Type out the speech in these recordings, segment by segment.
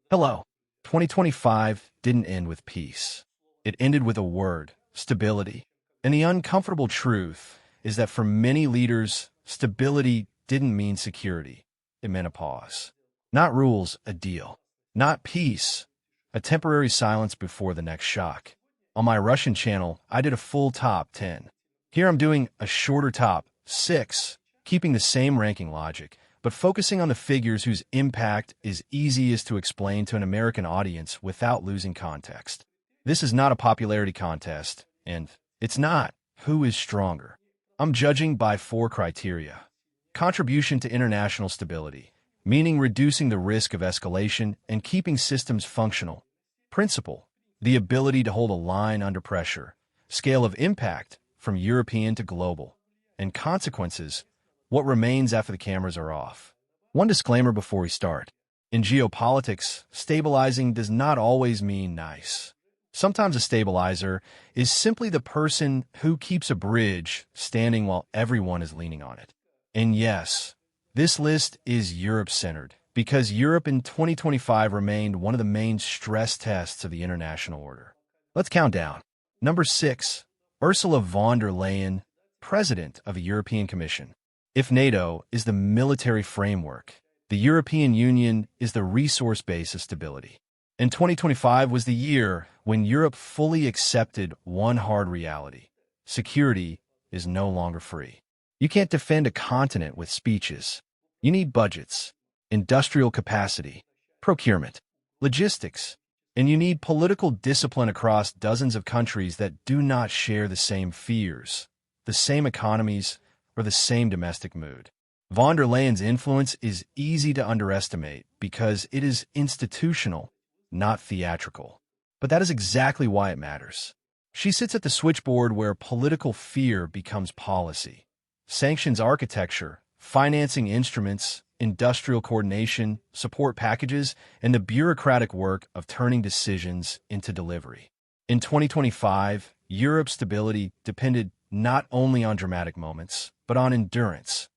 Hello. 2025 didn't end with peace. It ended with a word, stability. And the uncomfortable truth is that for many leaders, stability didn't mean security. It meant a pause. Not rules, a deal. Not peace, a temporary silence before the next shock. On my Russian channel, I did a full top 10. Here I'm doing a shorter top 6, keeping the same ranking logic, but focusing on the figures whose impact is easiest to explain to an American audience without losing context. This is not a popularity contest, and it's not who is stronger. I'm judging by 4 criteria. Contribution to international stability, meaning reducing the risk of escalation and keeping systems functional. Principle, the ability to hold a line under pressure. Scale of impact, from European to global. And consequences, what remains after the cameras are off. One disclaimer before we start. In geopolitics, stabilizing does not always mean nice. Sometimes a stabilizer is simply the person who keeps a bridge standing while everyone is leaning on it. And yes, this list is Europe-centered, because Europe in 2025 remained one of the main stress tests of the international order. Let's count down. Number 6, Ursula von der Leyen, President of the European Commission. If NATO is the military framework, the European Union is the resource base of stability. And 2025 was the year when Europe fully accepted one hard reality. Security is no longer free. You can't defend a continent with speeches. You need budgets, industrial capacity, procurement, logistics, and you need political discipline across dozens of countries that do not share the same fears, the same economies, or the same domestic mood. Von der Leyen's influence is easy to underestimate because it is institutional, not theatrical. But that is exactly why it matters. She sits at the switchboard where political fear becomes policy. Sanctions architecture, financing instruments, industrial coordination, support packages, and the bureaucratic work of turning decisions into delivery. In 2025, Europe's stability depended not only on dramatic moments, but on endurance.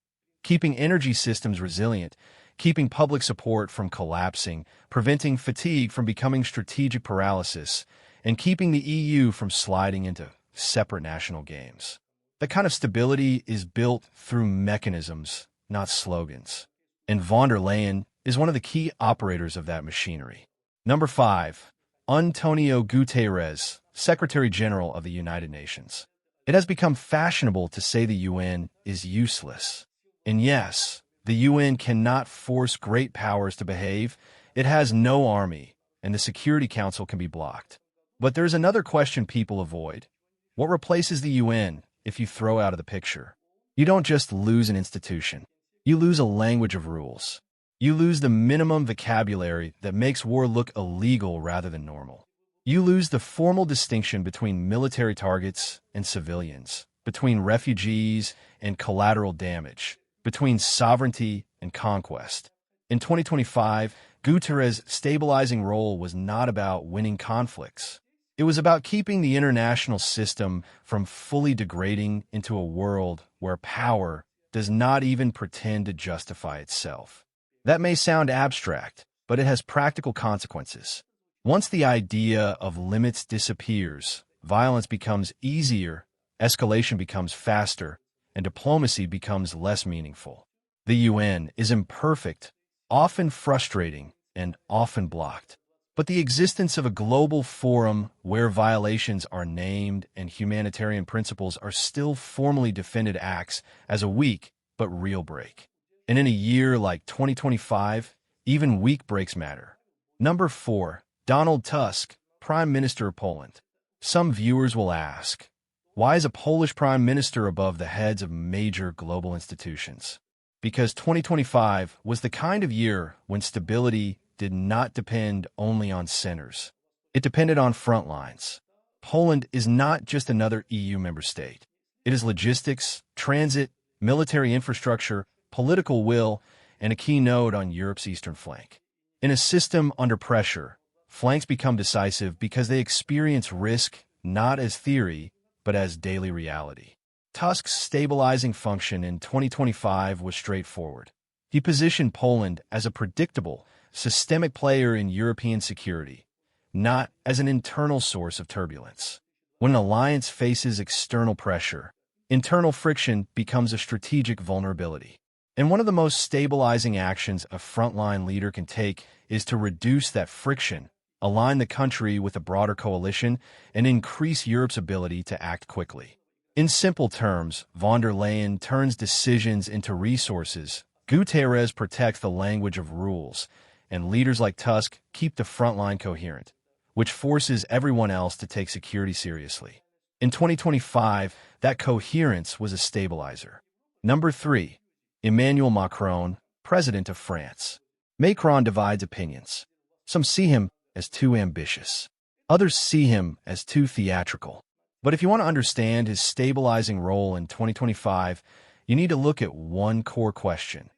Keeping energy systems resilient, keeping public support from collapsing, preventing fatigue from becoming strategic paralysis, and keeping the EU from sliding into separate national games. That kind of stability is built through mechanisms, not slogans. And von der Leyen is one of the key operators of that machinery. Number 5, António Guterres, Secretary General of the United Nations. It has become fashionable to say the UN is useless. And yes, the UN cannot force great powers to behave. It has no army, and the Security Council can be blocked. But there's another question people avoid. What replaces the UN if you throw out of the picture? You don't just lose an institution. You lose a language of rules. You lose the minimum vocabulary that makes war look illegal rather than normal. You lose the formal distinction between military targets and civilians, between refugees and collateral damage, between sovereignty and conquest. In 2025, Guterres' stabilizing role was not about winning conflicts. It was about keeping the international system from fully degrading into a world where power does not even pretend to justify itself. That may sound abstract, but it has practical consequences. Once the idea of limits disappears, violence becomes easier, escalation becomes faster, and diplomacy becomes less meaningful. The UN is imperfect, often frustrating, and often blocked. But the existence of a global forum where violations are named and humanitarian principles are still formally defended acts as a weak but real break. And in a year like 2025, even weak breaks matter. Number 4, Donald Tusk, Prime Minister of Poland. Some viewers will ask, why is a Polish Prime Minister above the heads of major global institutions? Because 2025 was the kind of year when stability did not depend only on centers. It depended on front lines. Poland is not just another EU member state. It is logistics, transit, military infrastructure, political will, and a key node on Europe's eastern flank. In a system under pressure, flanks become decisive because they experience risk not as theory, but as daily reality. Tusk's stabilizing function in 2025 was straightforward. He positioned Poland as a predictable, systemic player in European security, not as an internal source of turbulence. When an alliance faces external pressure, internal friction becomes a strategic vulnerability. And one of the most stabilizing actions a frontline leader can take is to reduce that friction, align the country with a broader coalition, and increase Europe's ability to act quickly. In simple terms, von der Leyen turns decisions into resources, Guterres protects the language of rules, and leaders like Tusk keep the frontline coherent, which forces everyone else to take security seriously. In 2025, that coherence was a stabilizer. Number 3. Emmanuel Macron, President of France. Macron divides opinions. Some see him as too ambitious. Others see him as too theatrical. But if you want to understand his stabilizing role in 2025, you need to look at one core question.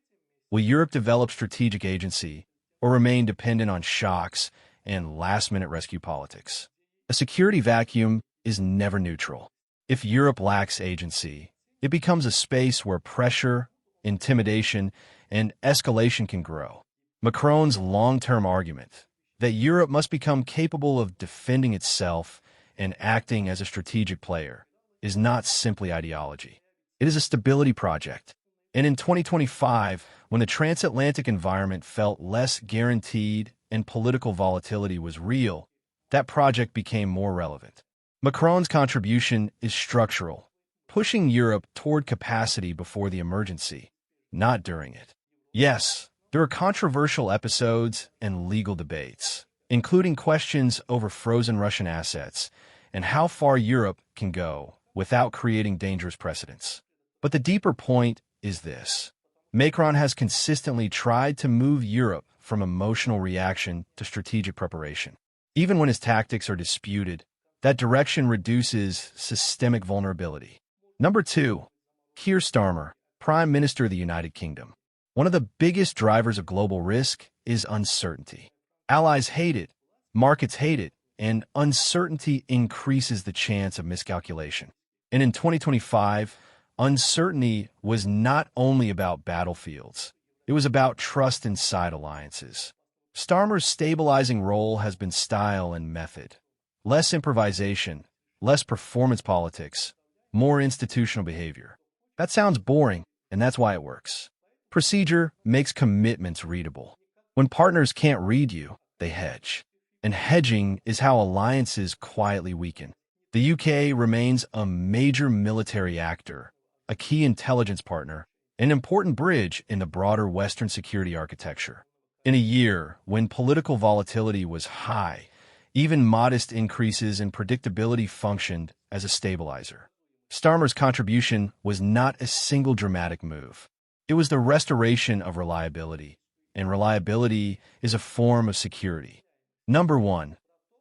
Will Europe develop strategic agency or remain dependent on shocks and last-minute rescue politics? A security vacuum is never neutral. If Europe lacks agency, it becomes a space where pressure, intimidation, and escalation can grow. Macron's long-term argument that Europe must become capable of defending itself and acting as a strategic player is not simply ideology. It is a stability project. And in 2025, when the transatlantic environment felt less guaranteed and political volatility was real, that project became more relevant. Macron's contribution is structural, pushing Europe toward capacity before the emergency, not during it. Yes, there are controversial episodes and legal debates, including questions over frozen Russian assets and how far Europe can go without creating dangerous precedents. But the deeper point is this. Macron has consistently tried to move Europe from emotional reaction to strategic preparation. Even when his tactics are disputed, that direction reduces systemic vulnerability. Number 2. Keir Starmer, Prime Minister of the United Kingdom. One of the biggest drivers of global risk is uncertainty. Allies hate it, markets hate it, and uncertainty increases the chance of miscalculation. And in 2025, uncertainty was not only about battlefields, it was about trust inside alliances. Starmer's stabilizing role has been style and method. Less improvisation, less performance politics, more institutional behavior. That sounds boring, and that's why it works. Procedure makes commitments readable. When partners can't read you, they hedge. And hedging is how alliances quietly weaken. The UK remains a major military actor, a key intelligence partner, an important bridge in the broader Western security architecture. In a year when political volatility was high, even modest increases in predictability functioned as a stabilizer. Starmer's contribution was not a single dramatic move. It was the restoration of reliability, and reliability is a form of security. Number 1.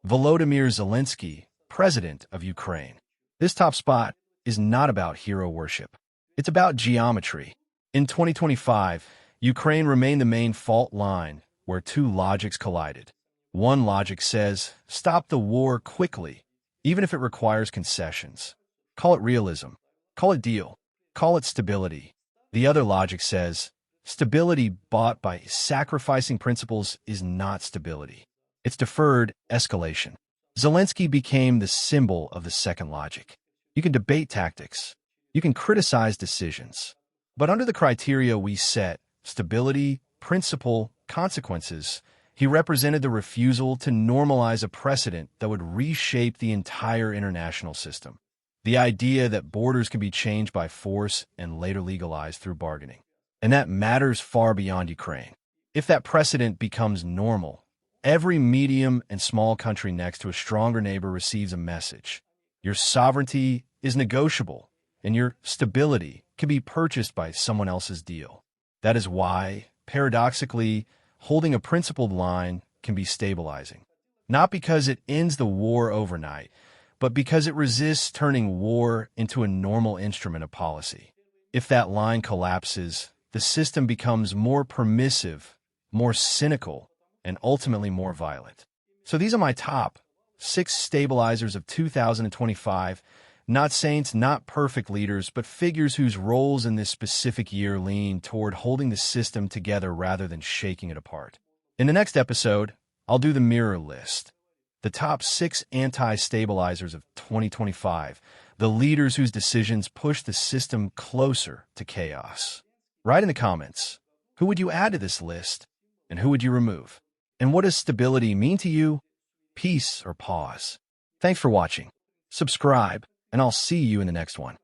Volodymyr Zelensky, President of Ukraine. This top spot is not about hero worship. It's about geometry. In 2025, Ukraine remained the main fault line where two logics collided. One logic says, stop the war quickly, even if it requires concessions. Call it realism. Call it deal. Call it stability. The other logic says, stability bought by sacrificing principles is not stability. It's deferred escalation. Zelensky became the symbol of the second logic. You can debate tactics. You can criticize decisions. But under the criteria we set, stability, principle, consequences, he represented the refusal to normalize a precedent that would reshape the entire international system. The idea that borders can be changed by force and later legalized through bargaining. And that matters far beyond Ukraine. If that precedent becomes normal, every medium and small country next to a stronger neighbor receives a message. Your sovereignty is negotiable, and your stability can be purchased by someone else's deal. That is why, paradoxically, holding a principled line can be stabilizing. Not because it ends the war overnight, but because it resists turning war into a normal instrument of policy. If that line collapses, the system becomes more permissive, more cynical, and ultimately more violent. So these are my top 6 stabilizers of 2025. Not saints, not perfect leaders, but figures whose roles in this specific year lean toward holding the system together rather than shaking it apart. In the next episode, I'll do the mirror list. The top 6 anti-stabilizers of 2025, the leaders whose decisions push the system closer to chaos. Write in the comments, who would you add to this list, and who would you remove? And what does stability mean to you? Peace or pause? Thanks for watching. Subscribe, and I'll see you in the next one.